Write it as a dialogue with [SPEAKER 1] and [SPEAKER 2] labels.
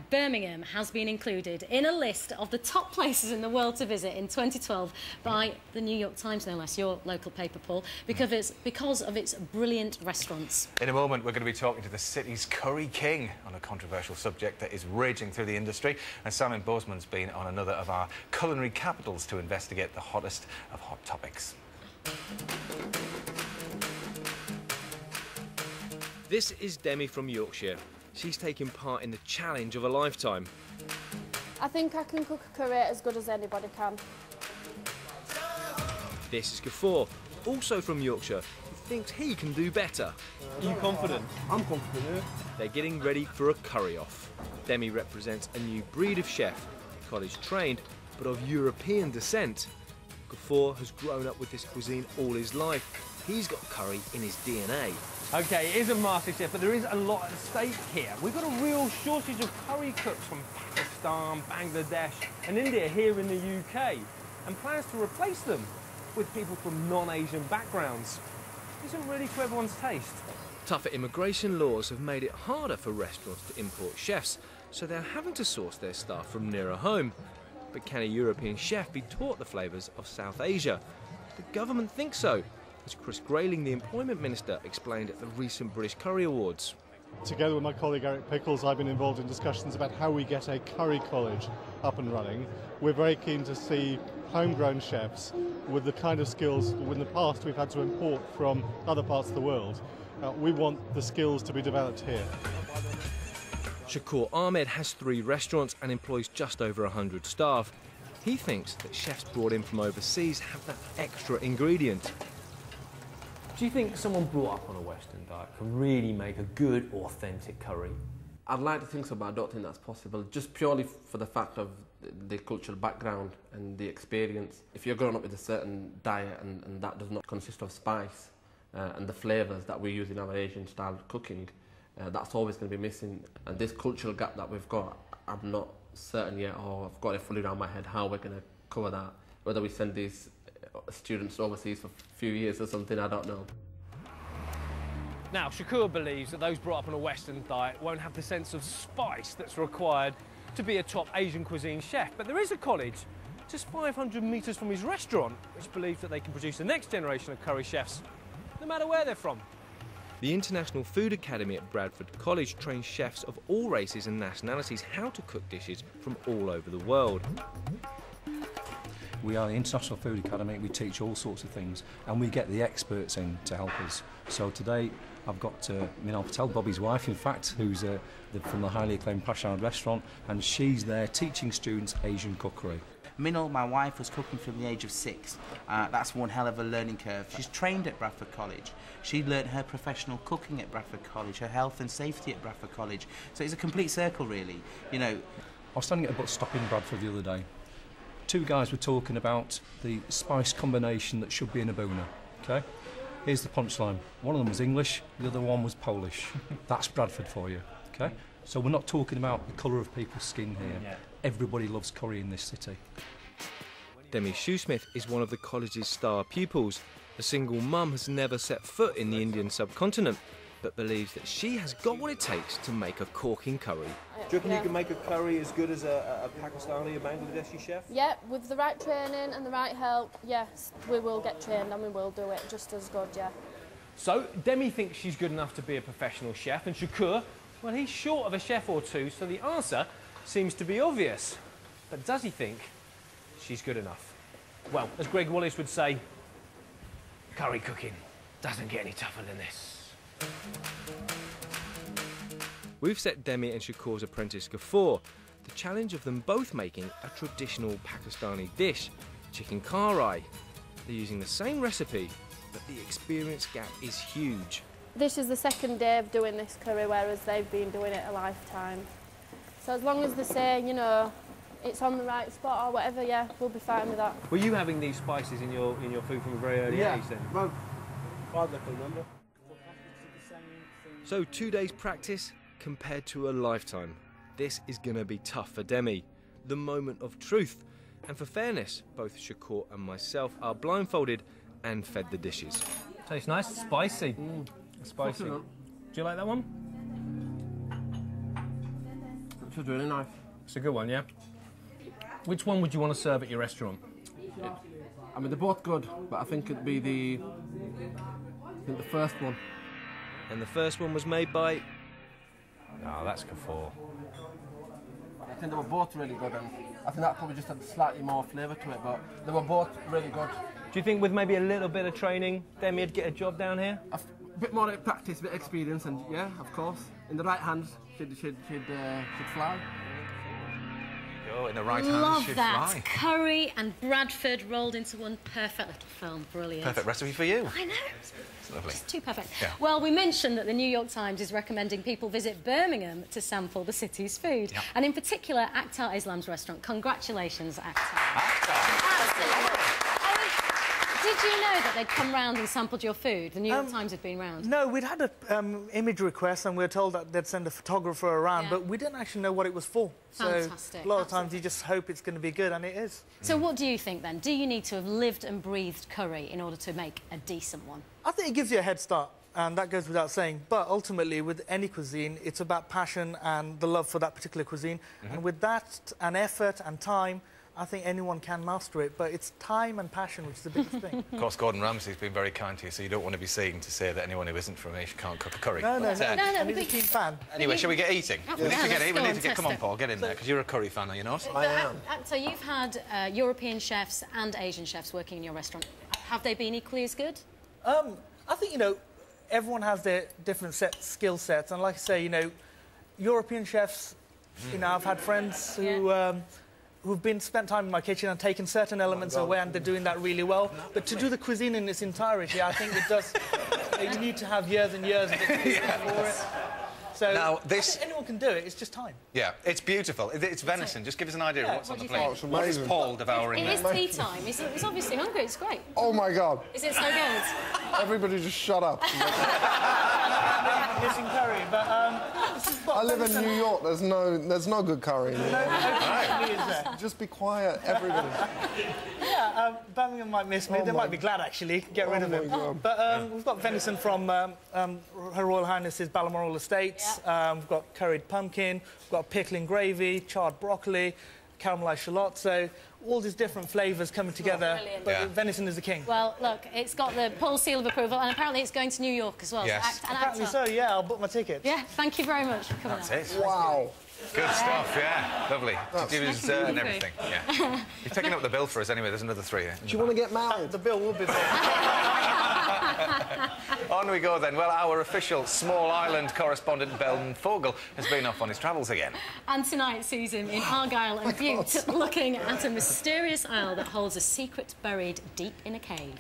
[SPEAKER 1] Birmingham has been included in a list of the top places in the world to visit in 2012 by the New York Times, no less, your local paper, Paul, because of its brilliant restaurants.
[SPEAKER 2] In a moment, we're going to be talking to the city's curry king on a controversial subject that is raging through the industry. And Simon Boseman's been on another of our culinary capitals to investigate the hottest of hot topics.
[SPEAKER 3] This is Demi from Yorkshire. She's taking part in the challenge of a lifetime.
[SPEAKER 4] I think I can cook a curry as good as anybody can.
[SPEAKER 3] This is Gafour, also from Yorkshire, who thinks he can do better.
[SPEAKER 5] Are you confident? I'm confident, yeah.
[SPEAKER 3] They're getting ready for a curry-off. Demi represents a new breed of chef, college trained, but of European descent. Gafour has grown up with this cuisine all his life. He's got curry in his DNA.
[SPEAKER 5] OK, it is a MasterChef, but there is a lot at stake here. We've got a real shortage of curry cooks from Pakistan, Bangladesh and India here in the UK, and plans to replace them with people from non-Asian backgrounds. Isn't really to everyone's taste.
[SPEAKER 3] Tougher immigration laws have made it harder for restaurants to import chefs, so they're having to source their staff from nearer home. But can a European chef be taught the flavours of South Asia? The government thinks so, as Chris Grayling, the Employment Minister, explained at the recent British Curry Awards.
[SPEAKER 6] Together with my colleague Eric Pickles, I've been involved in discussions about how we get a curry college up and running. We're very keen to see homegrown chefs with the kind of skills in the past we've had to import from other parts of the world. We want the skills to be developed here.
[SPEAKER 3] Shakur Ahmed has 3 restaurants and employs just over 100 staff. He thinks that chefs brought in from overseas have that extra ingredient.
[SPEAKER 5] Do you think someone brought up on a Western diet can really make a good, authentic curry?
[SPEAKER 7] I'd like to think so, but I don't think that's possible, just purely for the fact of the cultural background and the experience. If you're growing up with a certain diet and that does not consist of spice and the flavours that we use in our Asian-style cooking, that's always going to be missing. And this cultural gap that we've got, I'm not certain yet, or I've got it fully around my head how we're going to cover that. Whether we send these students overseas for a few years or something, I don't know.
[SPEAKER 5] Now, Shakur believes that those brought up on a Western diet won't have the sense of spice that's required to be a top Asian cuisine chef. But there is a college just 500 metres from his restaurant which believes that they can produce the next generation of curry chefs, no matter where they're from.
[SPEAKER 3] The International Food Academy at Bradford College trains chefs of all races and nationalities how to cook dishes from all over the world.
[SPEAKER 8] We are the International Food Academy, we teach all sorts of things and we get the experts in to help us. So today I've got Minal, Bobby's wife in fact, who's from the highly acclaimed Pashad restaurant, and she's there teaching students Asian cookery.
[SPEAKER 9] Minal, my wife, was cooking from the age of 6. That's one hell of a learning curve. She's trained at Bradford College. She learnt her professional cooking at Bradford College, her health and safety at Bradford College. So it's a complete circle really, you know.
[SPEAKER 8] I was standing at a bus stop in Bradford the other day. 2 guys were talking about the spice combination that should be in a boona, okay? Here's the punchline. One of them was English, the other one was Polish. That's Bradford for you, okay? So we're not talking about the colour of people's skin here. Yeah. Everybody loves curry in this city.
[SPEAKER 3] Demi Shoesmith is one of the college's star pupils. A single mum has never set foot in the Indian subcontinent, but believes that she has got what it takes to make a corking curry.
[SPEAKER 5] Do you reckon you can make a curry as good as a Pakistani or Bangladeshi chef?
[SPEAKER 4] Yeah, with the right training and the right help, yes, we will get trained and we will do it just as good, yeah.
[SPEAKER 5] So, Demi thinks she's good enough to be a professional chef, and Shakur, well, he's short of a chef or two, so the answer seems to be obvious. But does he think she's good enough? Well, as Greg Wallace would say, curry cooking doesn't get any tougher than this.
[SPEAKER 3] We've set Demi and Shakur's apprentice Gafour the challenge of them both making a traditional Pakistani dish, chicken karai. They're using the same recipe, but the experience gap is huge.
[SPEAKER 4] This is the 2nd day of doing this curry, whereas they've been doing it a lifetime. So as long as they say, you know, it's on the right spot or whatever, yeah, we'll be fine with that.
[SPEAKER 5] Were you having these spices in your food from a very early age then?
[SPEAKER 6] Well, I'd like to remember.
[SPEAKER 3] So 2 days practice compared to a lifetime. This is going to be tough for Demi. The moment of truth. And for fairness, both Shakur and myself are blindfolded and fed the dishes.
[SPEAKER 5] Tastes nice, spicy. Spicy. Do you like that one?
[SPEAKER 7] It was really nice.
[SPEAKER 5] It's a good one, yeah? Which one would you want to serve at your restaurant?
[SPEAKER 7] I mean, they're both good, but I think it'd be the first one.
[SPEAKER 3] And the first one was made by...
[SPEAKER 2] Oh, that's Kafur.
[SPEAKER 7] I think they were both really good, and I think that probably just had slightly more flavour to it, but they were both really good.
[SPEAKER 5] Do you think with maybe a little bit of training, Demi would get a job down here?
[SPEAKER 7] A bit more practice, a bit of experience, and yeah, of course, in the right hands, she'd fly.
[SPEAKER 2] Oh, in the right hands,
[SPEAKER 1] Love
[SPEAKER 2] should
[SPEAKER 1] that.
[SPEAKER 2] fly.
[SPEAKER 1] Curry and Bradford rolled into one perfect little film. Brilliant.
[SPEAKER 2] Perfect recipe for you.
[SPEAKER 1] I know.
[SPEAKER 2] It's lovely.
[SPEAKER 1] Just too perfect.
[SPEAKER 2] Yeah.
[SPEAKER 1] Well, we mentioned that the New York Times is recommending people visit Birmingham to sample the city's food.
[SPEAKER 2] Yeah.
[SPEAKER 1] And in particular, Akhtar Islam's restaurant. Congratulations, Akhtar.
[SPEAKER 2] Akhtar.
[SPEAKER 1] Did you know that they'd come round and sampled your food? The New York Times had been round.
[SPEAKER 10] No, we'd had an image request and we were told that they'd send a photographer around,
[SPEAKER 1] Yeah.
[SPEAKER 10] but we didn't actually know what it was for.
[SPEAKER 1] Fantastic.
[SPEAKER 10] So a lot of times you just hope it's going to be good, and it is.
[SPEAKER 1] So what do you think, then? Do you need to have lived and breathed curry in order to make a decent one?
[SPEAKER 10] I think it gives you a head start, and that goes without saying. But ultimately, with any cuisine, it's about passion and the love for that particular cuisine. And with that and effort and time, I think anyone can master it, but it's time and passion which is the biggest thing.
[SPEAKER 2] Of course, Gordon Ramsay's been very kind to you, so you don't want to be seen to say that anyone who isn't from Asia can't cook a curry.
[SPEAKER 10] No,
[SPEAKER 2] But,
[SPEAKER 10] and he's a keen fan.
[SPEAKER 2] Anyway, shall we get eating?
[SPEAKER 1] Oh,
[SPEAKER 2] We need
[SPEAKER 1] yeah,
[SPEAKER 2] to get
[SPEAKER 1] let's
[SPEAKER 2] eating.
[SPEAKER 1] go
[SPEAKER 2] We need
[SPEAKER 1] on,
[SPEAKER 2] to get... Come
[SPEAKER 1] test
[SPEAKER 2] on,
[SPEAKER 1] it.
[SPEAKER 2] Paul, get in there, because you're a curry fan, are you not?
[SPEAKER 1] I am. So you've had European chefs and Asian chefs working in your restaurant. Have they been equally as good?
[SPEAKER 10] I think, you know, everyone has their different skill sets, and like I say, you know, European chefs, you know, I've had friends who... who've spent time in my kitchen and taken certain elements away, and they're doing that really well. But to do the cuisine in its entirety, I think it does... you need to have years and years of experience for it. So
[SPEAKER 2] Now,
[SPEAKER 10] I think anyone can do it, it's just time.
[SPEAKER 2] Yeah, it's beautiful. It's venison. Just give us an idea of what's on the plate.
[SPEAKER 1] What do you think?
[SPEAKER 2] What is Paul devouring
[SPEAKER 1] It
[SPEAKER 2] there?
[SPEAKER 1] is tea time. He's obviously hungry. It's great.
[SPEAKER 11] Oh my God!
[SPEAKER 1] Is it so good?
[SPEAKER 11] Everybody just shut up.
[SPEAKER 10] Missing curry, but
[SPEAKER 11] I live in New York. There's no good curry.
[SPEAKER 10] no,
[SPEAKER 11] Just be quiet, everybody.
[SPEAKER 10] yeah, Birmingham might miss me. They might be glad, actually. Get rid of him. But we've got venison from Her Royal Highness's Balmoral Estates.
[SPEAKER 1] Yeah.
[SPEAKER 10] We've got curried pumpkin. We've got pickling gravy, charred broccoli, caramelised shallot. So all these different flavours coming together.
[SPEAKER 1] Brilliant.
[SPEAKER 10] But venison is the king.
[SPEAKER 1] Well, look, it's got the Paul seal of approval, and apparently it's going to New York as well.
[SPEAKER 2] Yes.
[SPEAKER 1] So
[SPEAKER 10] Apparently so, yeah. I'll book my tickets.
[SPEAKER 1] Yeah, thank you very much for coming out.
[SPEAKER 2] That's it.
[SPEAKER 11] Wow.
[SPEAKER 2] Good stuff, yeah. Lovely. To do his dessert and
[SPEAKER 1] lovely.
[SPEAKER 2] everything. Yeah. You've taken up the bill for us anyway. There's another 3 here.
[SPEAKER 11] Do you want to get married?
[SPEAKER 10] The bill will be there.
[SPEAKER 2] On we go then. Well, our official small island correspondent, Belden Fogel, has been off on his travels again.
[SPEAKER 1] And tonight sees him in Argyll and Bute, looking at a mysterious isle that holds a secret buried deep in a cave.